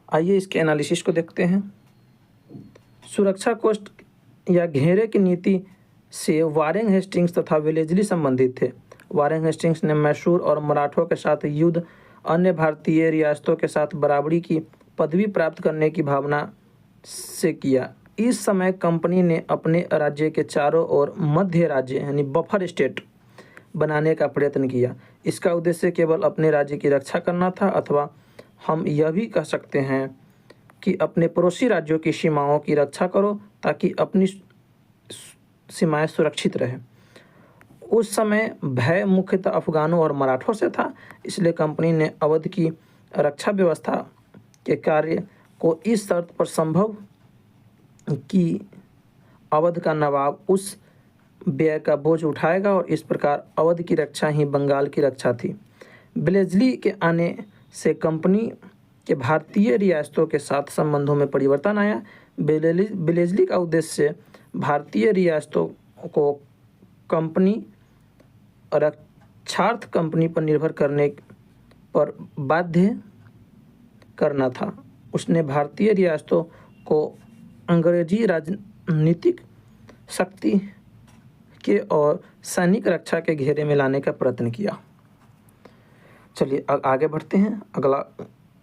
[SPEAKER 1] आइए इसके एनालिसिस को देखते हैं। सुरक्षा कोष्ठ या घेरे की नीति से वारेन हेस्टिंग्स तथा वेलेस्ली संबंधित थे। वारेन हेस्टिंग्स ने मैसूर और मराठों के साथ युद्ध, अन्य भारतीय रियासतों के साथ बराबरी की पदवी प्राप्त करने की भावना से किया। इस समय कंपनी ने अपने राज्य के चारों ओर मध्य राज्य यानी बफर स्टेट बनाने का प्रयत्न किया। इसका उद्देश्य केवल अपने राज्य की रक्षा करना था, अथवा हम यह भी कह सकते हैं कि अपने पड़ोसी राज्यों की सीमाओं की रक्षा करो ताकि अपनी सीमाएं सुरक्षित रहें। उस समय भय मुख्यतः अफगानों और मराठों से था, इसलिए कंपनी ने अवध की रक्षा व्यवस्था के कार्य को इस शर्त पर संभव कि अवध का नवाब उस व्यय का बोझ उठाएगा, और इस प्रकार अवध की रक्षा ही बंगाल की रक्षा थी। वेलेस्ली के आने से कंपनी के भारतीय रियासतों के साथ संबंधों में परिवर्तन आया। वेलेस्ली का उद्देश्य भारतीय रियासतों को कंपनी रक्षार्थ कंपनी पर निर्भर करने पर बाध्य करना था। उसने भारतीय रियासतों को अंग्रेजी राजनीतिक शक्ति के और सैनिक रक्षा के घेरे में लाने का प्रयत्न किया। चलिए आगे बढ़ते हैं। अगला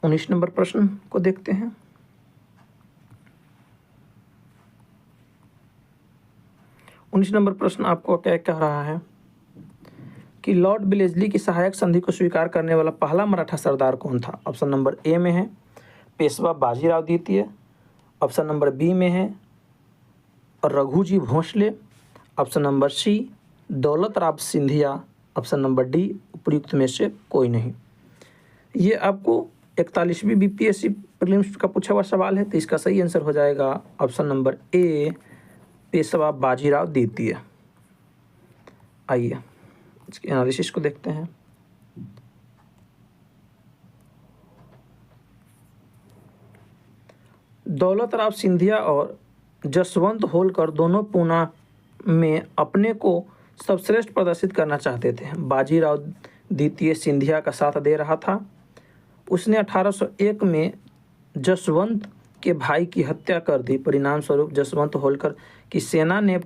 [SPEAKER 1] 19 नंबर प्रश्न को देखते हैं। उन्नीस नंबर प्रश्न आपको क्या कह रहा है कि लॉर्ड वेलेस्ली की सहायक संधि को स्वीकार करने वाला पहला मराठा सरदार कौन था? ऑप्शन नंबर ए में है पेशवा बाजीराव द्वितीय, ऑप्शन नंबर बी में है Raghuji Bhosle, option number C Daulat Rao Scindia, option number D उपयुक्त में से कोई नहीं। ये आपको 41वीं बीपीएससी प्रीलिम्स का पूछा हुआ सवाल है, तो इसका सही आंसर हो जाएगा ऑप्शन नंबर ए पेशवा बाजीराव द्वितीय। आइए इसके एनालिसिस को देखते हैं। दौलत राव सिंधिया और जसवंत होलकर दोनों पूना में अपने को सर्वश्रेष्ठ प्रदर्शित करना चाहते थे। बाजीराव द्वितीय सिंधिया का साथ दे रहा था। उसने 1801 में जसवंत के भाई की हत्या कर दी। परिणाम स्वरूप जसवंत होलकर की सेना ने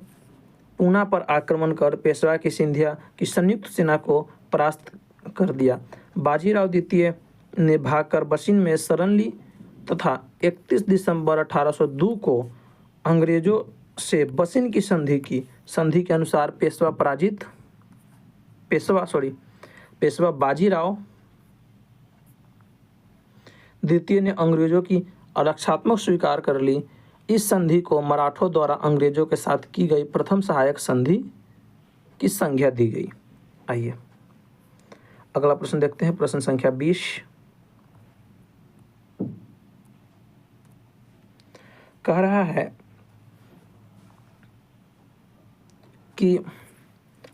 [SPEAKER 1] पूना पर आक्रमण कर पेशवा की सिंधिया की संयुक्त सेना को परास्त कर दिया। बाजीराव द्वितीय ने भागकर बसिन में शरण ली तथा 31 दिसंबर 1802 को अंग्रेजों से बसिन की संधि की। संधि के अनुसार पेशवा बाजीराव द्वितीय ने अंग्रेजों की रक्षात्मक स्वीकार कर ली। इस संधि को मराठों द्वारा अंग्रेजों के साथ की गई प्रथम सहायक संधि की संज्ञा दी गई। आइए अगला प्रश्न देखते हैं। प्रश्न संख्या 20 कह रहा है कि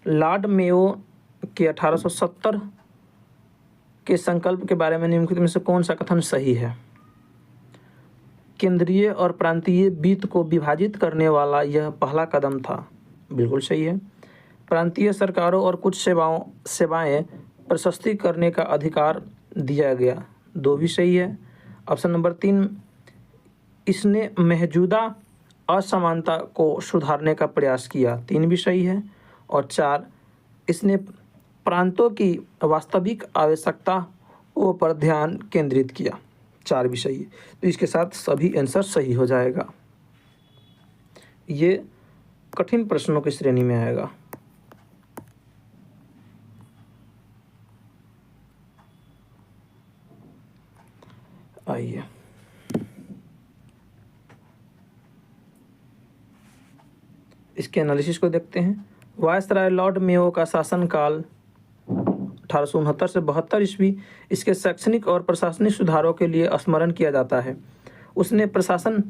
[SPEAKER 1] लॉर्ड मेयो के 1870 के संकल्प के बारे में निम्नलिखित में से कौन सा कथन सही है? केंद्रीय और प्रांतीय वित्त को विभाजित करने वाला यह पहला कदम था। बिल्कुल सही है। प्रांतीय सरकारों और कुछ सेवाएं प्रशस्ति करने का अधिकार दिया गया। 2 भी सही है। ऑप्शन नंबर 3 इसने मौजूदा असमानता को सुधारने का प्रयास किया। 3 भी सही है। और 4 इसने प्रांतों की वास्तविक आवश्यकताओं पर ध्यान केंद्रित किया। 4 भी सही है। तो इसके साथ सभी आंसर सही हो जाएगा। ये कठिन प्रश्नों की श्रेणी में आएगा। आइए इसके एनालिसिस को देखते हैं। वायसराय लॉर्ड मेयो का शासनकाल 1869 से 72 ईस्वी इसके शैक्षणिक और प्रशासनिक सुधारों के लिए स्मरण किया जाता है। उसने प्रशासन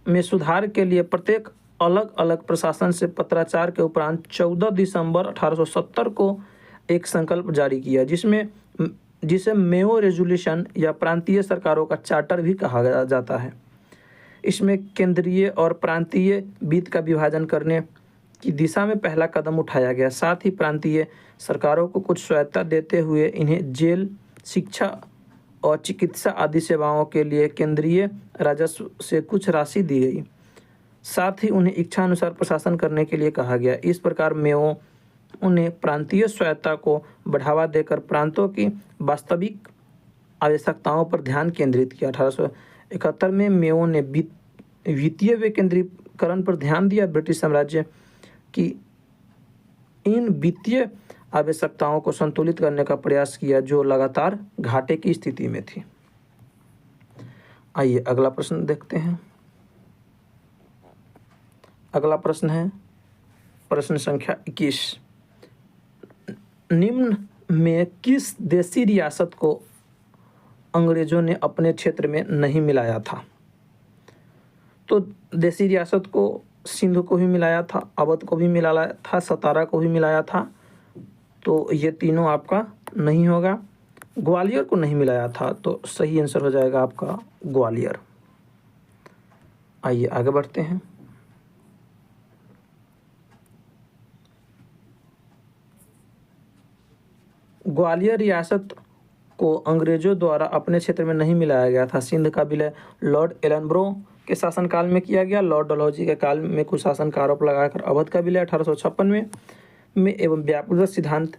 [SPEAKER 1] में सुधार के लिए प्रत्येक अलग अलग प्रशासन से पत्राचार के उपरांत 14 दिसंबर 1870 को एक संकल्प जारी किया, जिसे मेयो रेजोल्यूशन या प्रांतीय सरकारों का चार्टर भी कहा जाता है। इसमें केंद्रीय और प्रांतीय वित्त का विभाजन करने की दिशा में पहला कदम उठाया गया। साथ ही प्रांतीय सरकारों को कुछ स्वायत्तता देते हुए इन्हें जेल, शिक्षा और चिकित्सा आदि सेवाओं के लिए केंद्रीय राजस्व से कुछ राशि दी गई। साथ ही उन्हें इच्छानुसार प्रशासन करने के लिए कहा गया। इस प्रकार मेयो उन्हें प्रांतीय स्वायत्तता को बढ़ावा देकर प्रांतों की वास्तविक आवश्यकताओं पर ध्यान केंद्रित किया। 1871 में मेयो ने वित्तीय विकेंद्रीकरण पर ध्यान दिया। ब्रिटिश साम्राज्य की इन वित्तीय आवश्यकताओं को संतुलित करने का प्रयास किया, जो लगातार घाटे की स्थिति में थी। आइए अगला प्रश्न देखते हैं। अगला प्रश्न है प्रश्न संख्या 21। निम्न में किस देशी रियासत को अंग्रेजों ने अपने क्षेत्र में नहीं मिलाया था? तो देशी रियासत को सिंध को भी मिलाया था, अवध को भी मिलाया था, सतारा को भी मिलाया था। तो ये तीनों आपका नहीं होगा। ग्वालियर को नहीं मिलाया था, तो सही आंसर हो जाएगा आपका ग्वालियर। आइए आगे बढ़ते हैं। ग्वालियर रियासत को अंग्रेजों द्वारा अपने क्षेत्र में नहीं मिलाया गया था। सिंध का विलय लॉर्ड एलनब्रो के शासनकाल में किया गया। लॉर्ड डलहौजी के काल में कुछ शासन का आरोप लगाकर अवध का विलय 1856 में एवं व्यापक सिद्धांत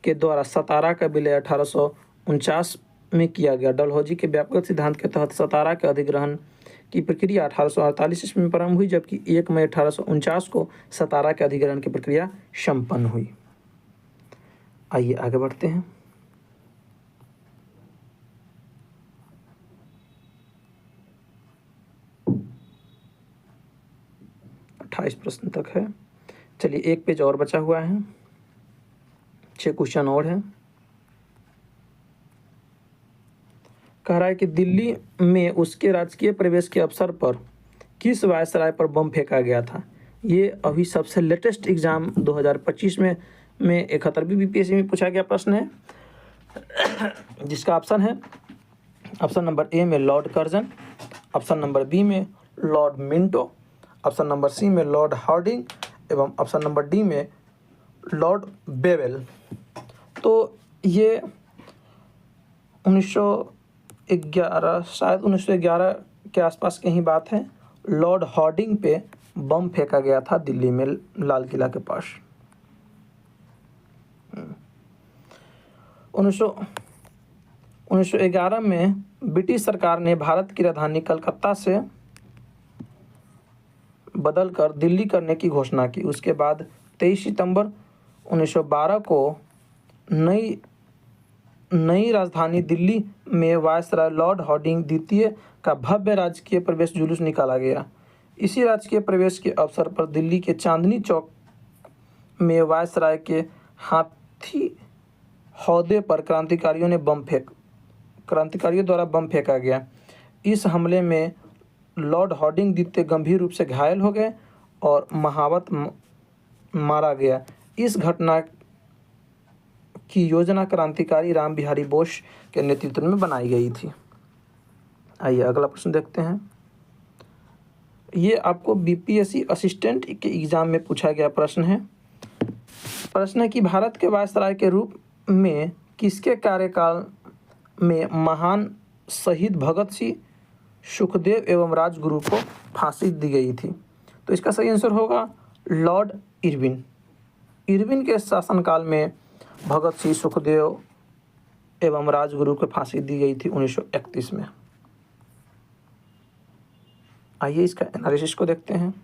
[SPEAKER 1] के द्वारा सतारा का विलय 1849 में किया गया। डलहौजी के व्यापक सिद्धांत के तहत सतारा के अधिग्रहण की प्रक्रिया 1848 ईस्वी में प्रारंभ हुई, जबकि 1 मई 1849 को सतारा के अधिग्रहण की प्रक्रिया संपन्न हुई। आइए आगे बढ़ते हैं। अट्ठाईस प्रश्न तक है। चलिए एक पेज और बचा हुआ है, 6 क्वेश्चन और हैं। कह रहा है कि दिल्ली में उसके राजकीय प्रवेश के अवसर पर किस वायसराय पर बम फेंका गया था? ये अभी सबसे लेटेस्ट एग्जाम 2025 में 71वीं बीपीएससी में पूछा गया प्रश्न है, जिसका ऑप्शन है ऑप्शन नंबर ए में Lord Curzon, option number B में Lord Minto, option number C में लॉर्ड हार्डिंग एवं ऑप्शन नंबर डी में लॉर्ड बेवेल। तो ये 1911 शायद 1911 के आसपास की ही बात है। लॉर्ड हार्डिंग पे बम फेंका गया था दिल्ली में लाल किला के पास। 1911 में ब्रिटिश सरकार ने भारत की राजधानी कलकत्ता से बदलकर दिल्ली करने की घोषणा की। उसके बाद 23 सितंबर 1912 को नई राजधानी दिल्ली में वायसराय लॉर्ड हार्डिंग द्वितीय का भव्य राजकीय प्रवेश जुलूस निकाला गया। इसी राजकीय प्रवेश के अवसर पर दिल्ली के चांदनी चौक में वायसराय के हाथी हौदे पर क्रांतिकारियों द्वारा बम फेंका गया। इस हमले में लॉर्ड हार्डिंग द्वितीय गंभीर रूप से घायल हो गए और महावत मारा गया। इस घटना की योजना क्रांतिकारी राम बिहारी बोस के नेतृत्व में बनाई गई थी। आइए अगला प्रश्न देखते हैं। ये आपको बीपीएससी असिस्टेंट के एग्जाम में पूछा गया प्रश्न है। प्रश्न है कि भारत के वायसराय के रूप में किसके कार्यकाल में महान शहीद भगत सिंह, सुखदेव एवं राजगुरु को फांसी दी गई थी? तो इसका सही आंसर होगा लॉर्ड इरविन। इरविन के शासनकाल में भगत सिंह, सुखदेव एवं राजगुरु को फांसी दी गई थी 1931 में। आइए इसका एनालिसिस को देखते हैं।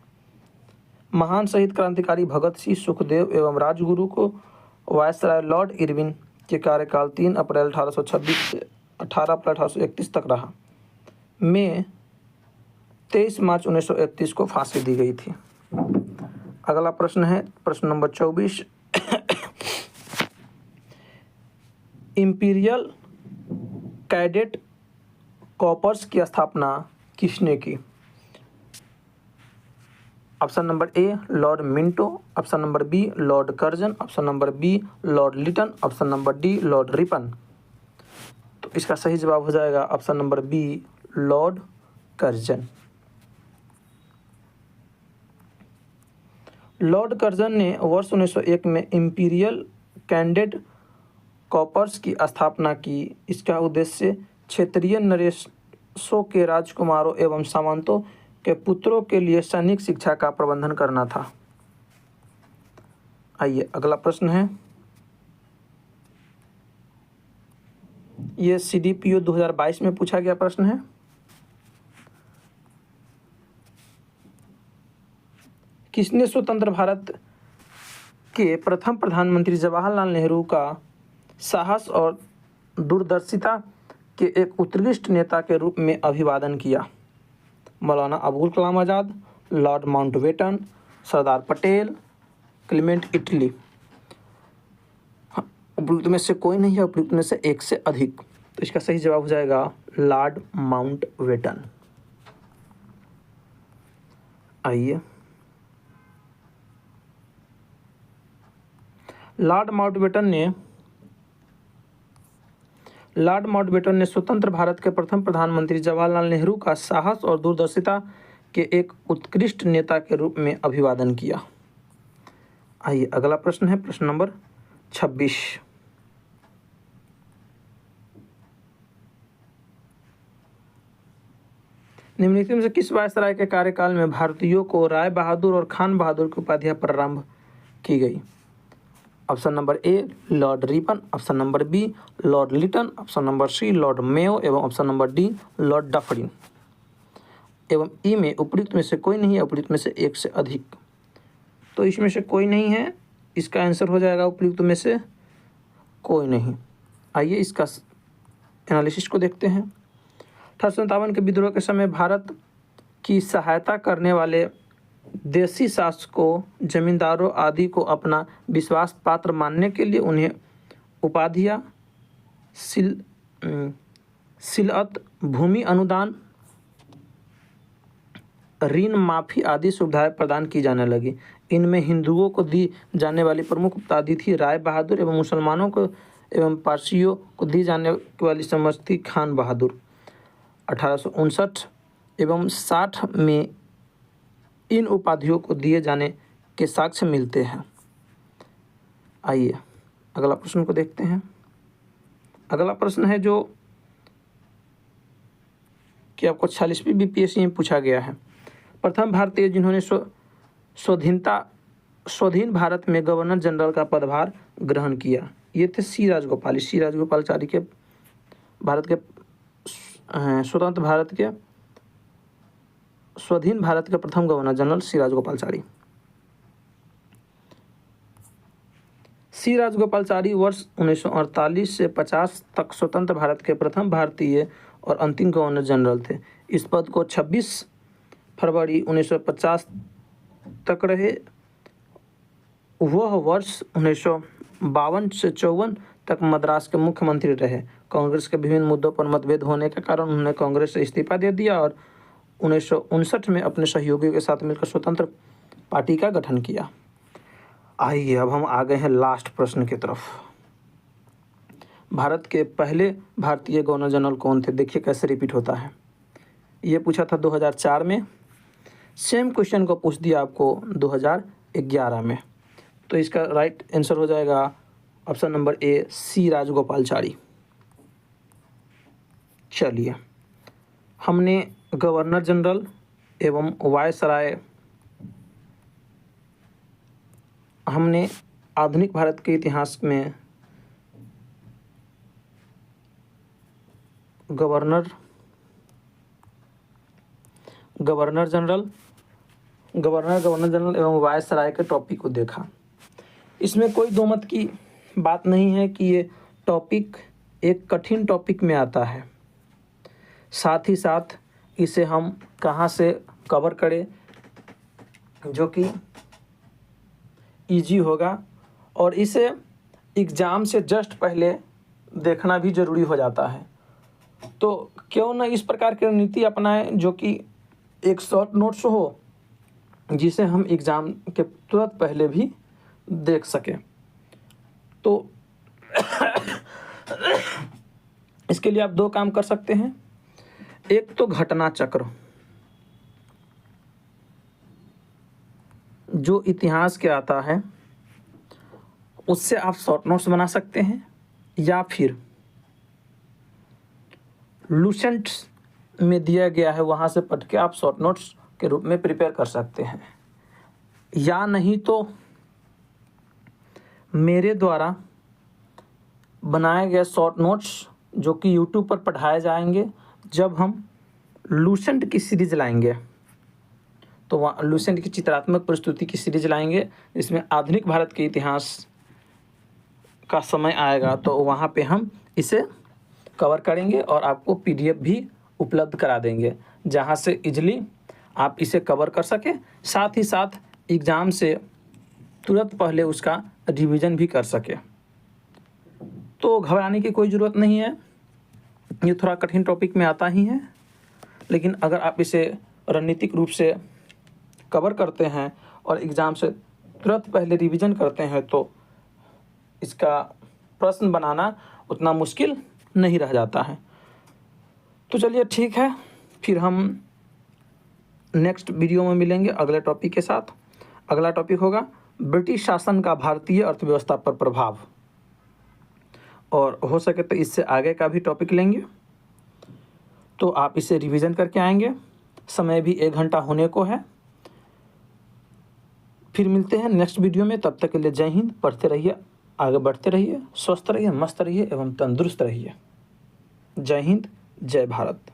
[SPEAKER 1] महान शहीद क्रांतिकारी भगत सिंह, सुखदेव एवं राजगुरु को वायसराय लॉर्ड इरविन के कार्यकाल 3 अप्रैल 1826 से 18 अप्रैल 1831 तक रहा। में 23 मार्च 1931 को फांसी दी गई थी। अगला प्रश्न है प्रश्न नंबर 24। इंपीरियल कैडेट कॉर्प्स की स्थापना किसने की? Option number A Lord Minto, option number B Lord Curzon, option number B Lord Lytton, option number D Lord Ripon. तो इसका सही जवाब हो जाएगा option number B Lord Curzon. Lord Curzon ने वर्ष 1901 में इंपीरियल कैडेट कॉर्प्स की स्थापना की। इसका उद्देश्य क्षेत्रीय नरेशों के राजकुमारों एवं सामंतों के पुत्रों के लिए सैनिक शिक्षा का प्रबंधन करना था। आइए अगला प्रश्न है, ये CDPO 2022 में पूछा गया प्रश्न है। किसने स्वतंत्र भारत के प्रथम प्रधानमंत्री जवाहरलाल नेहरू का साहस और दूरदर्शिता के एक उत्कृष्ट नेता के रूप में अभिवादन किया? Maulana Abul Kalam Azad, Lord Mountbatten, Sardar Patel, Clement Italy. उपयुक्त में से कोई नहीं है, उपयुक्त में से एक से अधिक। तो इसका सही जवाब हो जाएगा लॉर्ड माउंटबेटन। आइए, लॉर्ड माउंटबेटन ने स्वतंत्र भारत के प्रथम प्रधानमंत्री जवाहरलाल नेहरू का साहस और दूरदर्शिता के एक उत्कृष्ट नेता के रूप में अभिवादन किया। आइए अगला प्रश्न है, प्रश्न नंबर 26। निम्नलिखित में से किस वायसराय के कार्यकाल में भारतीयों को राय बहादुर और खान बहादुर की उपाधियां प्रारंभ की गई? Option number A Lord Ripon, option number B Lord Lytton, option number C Lord Mayo एवं option number D Lord Dufferin. एवं ई में उपयुक्त में से कोई नहीं है, उपयुक्त में से एक से अधिक। तो इसमें से कोई नहीं है, इसका आंसर हो जाएगा उपयुक्त में से कोई नहीं। आइए इसका एनालिसिस को देखते हैं। 1857 के विद्रोह के समय भारत की सहायता करने वाले देशी शासकों, जमींदारों आदि को अपना विश्वास पात्र मानने के लिए उन्हें उपाधियां, सिलअत, भूमि अनुदान, ऋण माफी आदि सुविधाएं प्रदान की जाने लगी। इनमें हिंदुओं को दी जाने वाली प्रमुख उपाधि थी राय बहादुर एवं मुसलमानों को एवं पारसियों को दी जाने वाली समझ थी खान बहादुर। 1859 एवं 60 में इन उपाधियों को दिए जाने के साक्ष्य मिलते हैं। आइए अगला प्रश्न को देखते हैं। अगला प्रश्न है जो कि आपको 46वीं BPSC में पूछा गया है। प्रथम भारतीय जिन्होंने स्वाधीन भारत में गवर्नर जनरल का पदभार ग्रहण किया, ये थे सी राजगोपालाचारी के भारत के स्वाधीन भारत के प्रथम गवर्नर जनरल सी राजगोपालाचारी। सी राजगोपालाचारी वर्ष 1948 से 50 तक स्वतंत्र भारत के प्रथम भारतीय और अंतिम गवर्नर जनरल थे। इस पद को 26 फरवरी 1950 तक रहे। वह वर्ष 1952 से 54 तक मद्रास के मुख्यमंत्री रहे। कांग्रेस के विभिन्न मुद्दों पर मतभेद होने के कारण उन्होंने कांग्रेस से इस्तीफा दे दिया और 1959 में अपने सहयोगियों के साथ मिलकर स्वतंत्र पार्टी का गठन किया। आइए अब हम आ गए हैं लास्ट प्रश्न की तरफ। भारत के पहले भारतीय गवर्नर जनरल कौन थे? देखिए कैसे रिपीट होता है। ये पूछा था 2004 में, सेम क्वेश्चन को पूछ दिया आपको 2011 में। तो इसका राइट आंसर हो जाएगा ऑप्शन नंबर ए सी राजगोपालाचारी। चलिए, हमने गवर्नर जनरल एवं वायसराय, हमने आधुनिक भारत के इतिहास में गवर्नर जनरल एवं वायसराय के टॉपिक को देखा। इसमें कोई दो मत की बात नहीं है कि ये टॉपिक एक कठिन टॉपिक में आता है। साथ ही साथ इसे हम कहाँ से कवर करें जो कि इजी होगा, और इसे एग्ज़ाम से जस्ट पहले देखना भी ज़रूरी हो जाता है। तो क्यों न इस प्रकार की रणनीति अपनाएं जो कि एक शॉर्ट नोट्स हो, जिसे हम एग्ज़ाम के तुरंत पहले भी देख सकें। तो इसके लिए आप 2 काम कर सकते हैं। एक तो घटना चक्र, जो इतिहास के आता है उससे आप शॉर्ट नोट्स बना सकते हैं, या फिर लुसेंट्स में दिया गया है वहाँ से पढ़ के आप शॉर्ट नोट्स के रूप में प्रिपेयर कर सकते हैं। या नहीं तो मेरे द्वारा बनाए गए शॉर्ट नोट्स जो कि यूट्यूब पर पढ़ाए जाएंगे, जब हम लुसेंट की सीरीज़ लाएंगे तो वहाँ लुसेंट की चित्रात्मक प्रस्तुति की सीरीज लाएंगे, इसमें आधुनिक भारत के इतिहास का समय आएगा, तो वहाँ पे हम इसे कवर करेंगे और आपको पीडीएफ भी उपलब्ध करा देंगे, जहाँ से इजली आप इसे कवर कर सकें, साथ ही साथ एग्ज़ाम से तुरंत पहले उसका रिवीजन भी कर सकें। तो घबराने की कोई ज़रूरत नहीं है, ये थोड़ा कठिन टॉपिक में आता ही है, लेकिन अगर आप इसे रणनीतिक रूप से कवर करते हैं और एग्ज़ाम से तुरंत पहले रिवीजन करते हैं तो इसका प्रश्न बनाना उतना मुश्किल नहीं रह जाता है। तो चलिए ठीक है, फिर हम नेक्स्ट वीडियो में मिलेंगे अगले टॉपिक के साथ। अगला टॉपिक होगा ब्रिटिश शासन का भारतीय अर्थव्यवस्था पर प्रभाव, और हो सके तो इससे आगे का भी टॉपिक लेंगे, तो आप इसे रिवीजन करके आएंगे। समय भी 1 घंटा होने को है। फिर मिलते हैं नेक्स्ट वीडियो में, तब तक के लिए जय हिंद। पढ़ते रहिए, आगे बढ़ते रहिए, स्वस्थ रहिए, मस्त रहिए एवं तंदुरुस्त रहिए। जय हिंद, जय भारत।